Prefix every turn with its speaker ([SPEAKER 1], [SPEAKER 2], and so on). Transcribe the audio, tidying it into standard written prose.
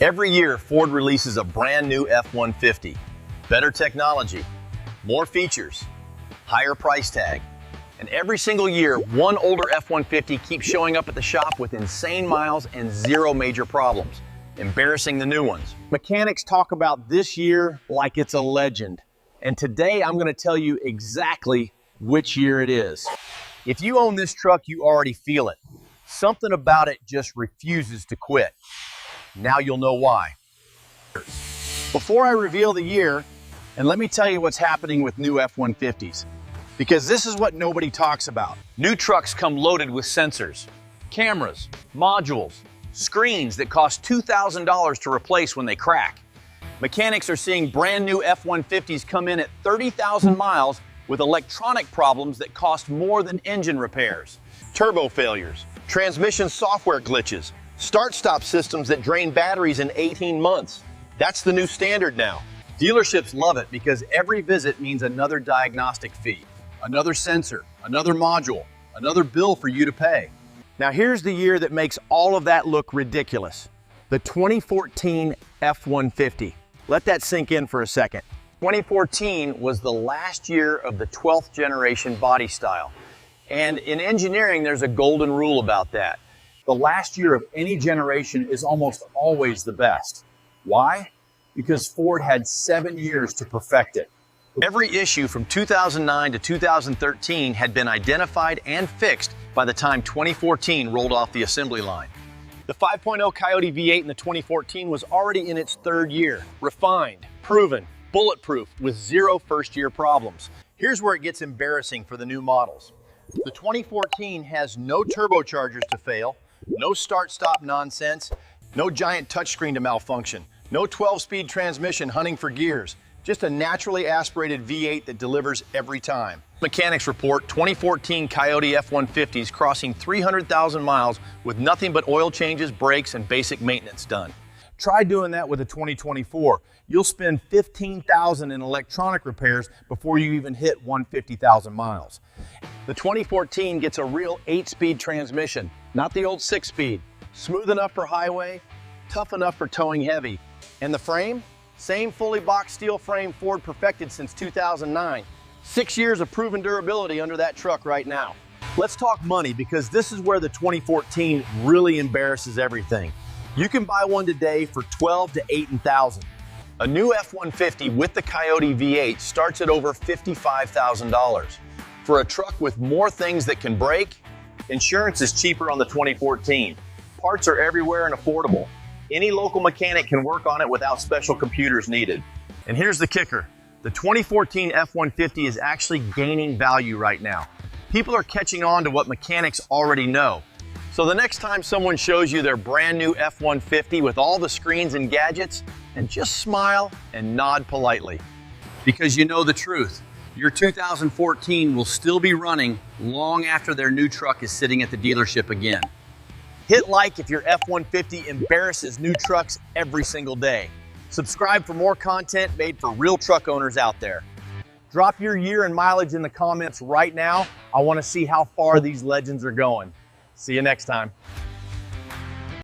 [SPEAKER 1] Every year, Ford releases a brand new F-150. Better technology, more features, higher price tag. And every single year, one older F-150 keeps showing up at the shop with insane miles and zero major problems, embarrassing the new ones.
[SPEAKER 2] Mechanics talk about this year like it's a legend. And today I'm going to tell you exactly which year it is.
[SPEAKER 1] If you own this truck, you already feel it. Something about it just refuses to quit. Now you'll know why.
[SPEAKER 2] Before I reveal the year, and let me tell you what's happening with new F-150s, because this is what nobody talks about.
[SPEAKER 1] New trucks come loaded with sensors, cameras, modules, screens that cost $2,000 to replace when they crack. Mechanics are seeing brand new F-150s come in at 30,000 miles with electronic problems that cost more than engine repairs. Turbo failures, transmission software glitches, start-stop systems that drain batteries in 18 months. That's the new standard now. Dealerships love it because every visit means another diagnostic fee, another sensor, another module, another bill for you to pay.
[SPEAKER 2] Now here's the year that makes all of that look ridiculous. The 2014 F-150. Let that sink in for a second.
[SPEAKER 1] 2014 was the last year of the 12th generation body style. And in engineering, there's a golden rule about that.
[SPEAKER 2] The last year of any generation is almost always the best. Why? Because Ford had 7 years to perfect it.
[SPEAKER 1] Every issue from 2009 to 2013 had been identified and fixed by the time 2014 rolled off the assembly line. The 5.0 Coyote V8 in the 2014 was already in its 3rd year, refined, proven, bulletproof, with zero first-year problems. Here's where it gets embarrassing for the new models. The 2014 has no turbochargers to fail, no start-stop nonsense, no giant touchscreen to malfunction, no 12-speed transmission hunting for gears, just a naturally aspirated V8 that delivers every time. Mechanics report 2014 Coyote F-150s crossing 300,000 miles with nothing but oil changes, brakes, and basic maintenance done.
[SPEAKER 2] Try doing that with a 2024. You'll spend $15,000 in electronic repairs before you even hit 150,000 miles.
[SPEAKER 1] The 2014 gets a real 8-speed transmission, not the old 6-speed. Smooth enough for highway, tough enough for towing heavy. And the frame? Same fully boxed steel frame Ford perfected since 2009. 6 years of proven durability under that truck right now.
[SPEAKER 2] Let's talk money, because this is where the 2014 really embarrasses everything. You can buy one today for $12,000 to $18,000.
[SPEAKER 1] A new F-150 with the Coyote V8 starts at over $55,000. For a truck with more things that can break, insurance is cheaper on the 2014. Parts are everywhere and affordable. Any local mechanic can work on it without special computers needed. And here's the kicker. The 2014 F-150 is actually gaining value right now. People are catching on to what mechanics already know. So the next time someone shows you their brand new F-150 with all the screens and gadgets, and just smile and nod politely. Because you know the truth. Your 2014 will still be running long after their new truck is sitting at the dealership again. Hit like if your F-150 embarrasses new trucks every single day. Subscribe for more content made for real truck owners out there. Drop your year and mileage in the comments right now. I want to see how far these legends are going. See you next time.